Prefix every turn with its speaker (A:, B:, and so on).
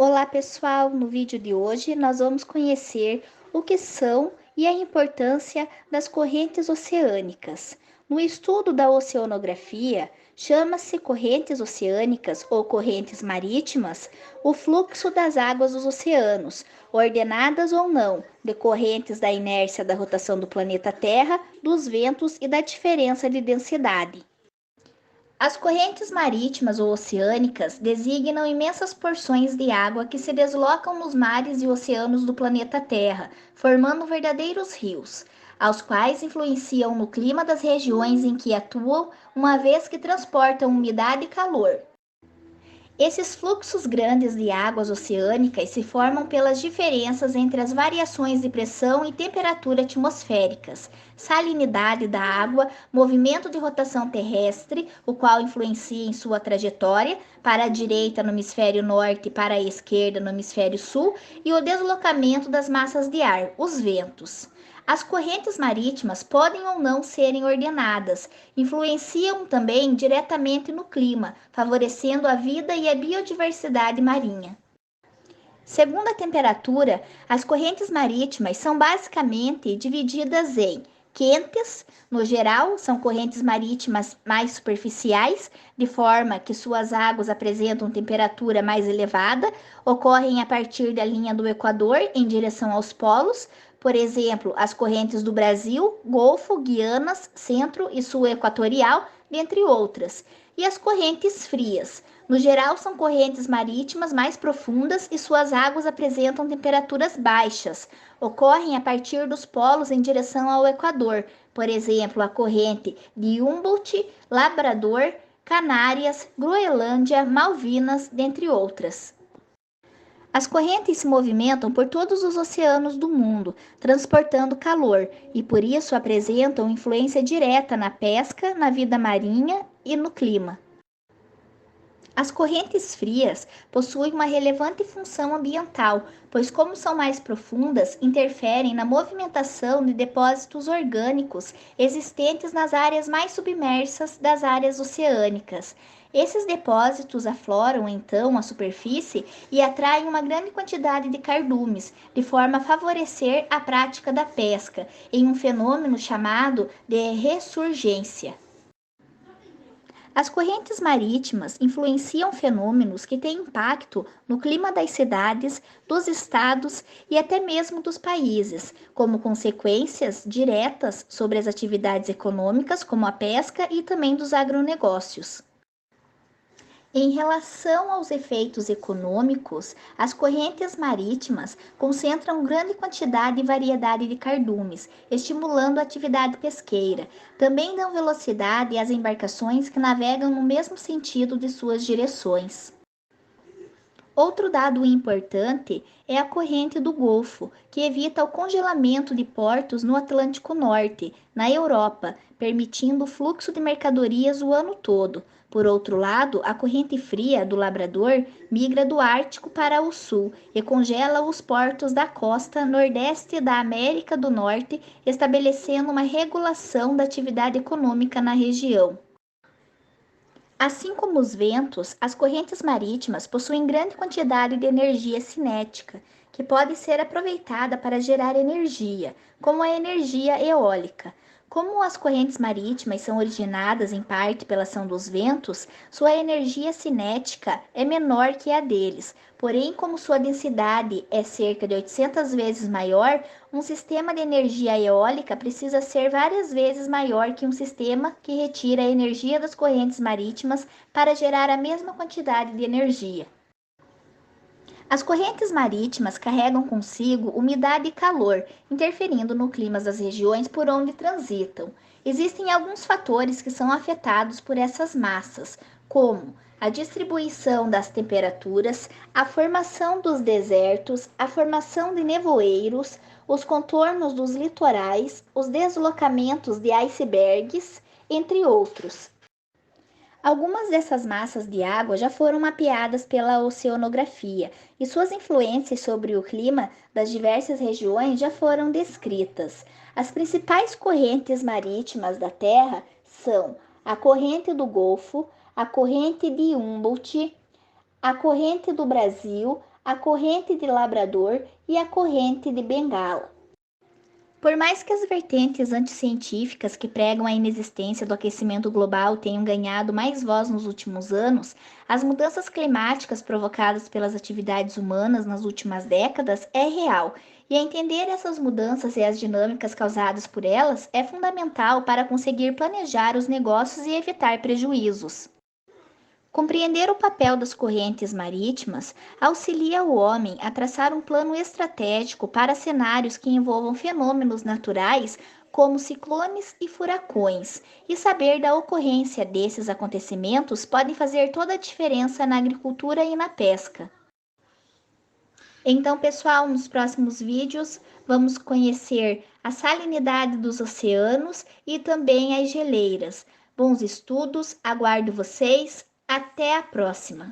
A: Olá pessoal, no vídeo de hoje nós vamos conhecer o que são e a importância das correntes oceânicas. No estudo da oceanografia, chama-se correntes oceânicas ou correntes marítimas o fluxo das águas dos oceanos, ordenadas ou não, decorrentes da inércia da rotação do planeta Terra, dos ventos e da diferença de densidade. As correntes marítimas ou oceânicas designam imensas porções de água que se deslocam nos mares e oceanos do planeta Terra, formando verdadeiros rios, aos quais influenciam no clima das regiões em que atuam, uma vez que transportam umidade e calor. Esses fluxos grandes de águas oceânicas se formam pelas diferenças entre as variações de pressão e temperatura atmosféricas, salinidade da água, movimento de rotação terrestre, o qual influencia em sua trajetória, para a direita no hemisfério norte e para a esquerda no hemisfério sul, e o deslocamento das massas de ar, os ventos. As correntes marítimas podem ou não serem ordenadas, influenciam também diretamente no clima, favorecendo a vida e a biodiversidade marinha. Segundo a temperatura, as correntes marítimas são basicamente divididas em quentes, no geral, são correntes marítimas mais superficiais, de forma que suas águas apresentam temperatura mais elevada, ocorrem a partir da linha do Equador em direção aos polos, por exemplo, as correntes do Brasil, Golfo, Guianas, Centro e Sul Equatorial, dentre outras. E as correntes frias. No geral, são correntes marítimas mais profundas e suas águas apresentam temperaturas baixas. Ocorrem a partir dos polos em direção ao Equador, por exemplo, a corrente de Humboldt, Labrador, Canárias, Groenlândia, Malvinas, dentre outras. As correntes se movimentam por todos os oceanos do mundo, transportando calor, e por isso apresentam influência direta na pesca, na vida marinha e no clima. As correntes frias possuem uma relevante função ambiental, pois, como são mais profundas, interferem na movimentação de depósitos orgânicos existentes nas áreas mais submersas das áreas oceânicas. Esses depósitos afloram então a superfície e atraem uma grande quantidade de cardumes, de forma a favorecer a prática da pesca, em um fenômeno chamado de ressurgência. As correntes marítimas influenciam fenômenos que têm impacto no clima das cidades, dos estados e até mesmo dos países, como consequências diretas sobre as atividades econômicas, como a pesca e também dos agronegócios. Em relação aos efeitos econômicos, as correntes marítimas concentram grande quantidade e variedade de cardumes, estimulando a atividade pesqueira. Também dão velocidade às embarcações que navegam no mesmo sentido de suas direções. Outro dado importante é a corrente do Golfo, que evita o congelamento de portos no Atlântico Norte, na Europa, permitindo o fluxo de mercadorias o ano todo. Por outro lado, a corrente fria do Labrador migra do Ártico para o sul e congela os portos da costa nordeste da América do Norte, estabelecendo uma regulação da atividade econômica na região. Assim como os ventos, as correntes marítimas possuem grande quantidade de energia cinética, que pode ser aproveitada para gerar energia, como a energia eólica. Como as correntes marítimas são originadas em parte pela ação dos ventos, sua energia cinética é menor que a deles. Porém, como sua densidade é cerca de 800 vezes maior, um sistema de energia eólica precisa ser várias vezes maior que um sistema que retira a energia das correntes marítimas para gerar a mesma quantidade de energia. As correntes marítimas carregam consigo umidade e calor, interferindo no clima das regiões por onde transitam. Existem alguns fatores que são afetados por essas massas, como a distribuição das temperaturas, a formação dos desertos, a formação de nevoeiros, os contornos dos litorais, os deslocamentos de icebergs, entre outros. Algumas dessas massas de água já foram mapeadas pela oceanografia e suas influências sobre o clima das diversas regiões já foram descritas. As principais correntes marítimas da Terra são a corrente do Golfo, a corrente de Humboldt, a corrente do Brasil, a corrente de Labrador e a corrente de Bengala. Por mais que as vertentes anticientíficas que pregam a inexistência do aquecimento global tenham ganhado mais voz nos últimos anos, as mudanças climáticas provocadas pelas atividades humanas nas últimas décadas é real, e entender essas mudanças e as dinâmicas causadas por elas é fundamental para conseguir planejar os negócios e evitar prejuízos. Compreender o papel das correntes marítimas auxilia o homem a traçar um plano estratégico para cenários que envolvam fenômenos naturais como ciclones e furacões, e saber da ocorrência desses acontecimentos pode fazer toda a diferença na agricultura e na pesca. Então, pessoal, nos próximos vídeos vamos conhecer a salinidade dos oceanos e também as geleiras. Bons estudos, aguardo vocês. Até a próxima!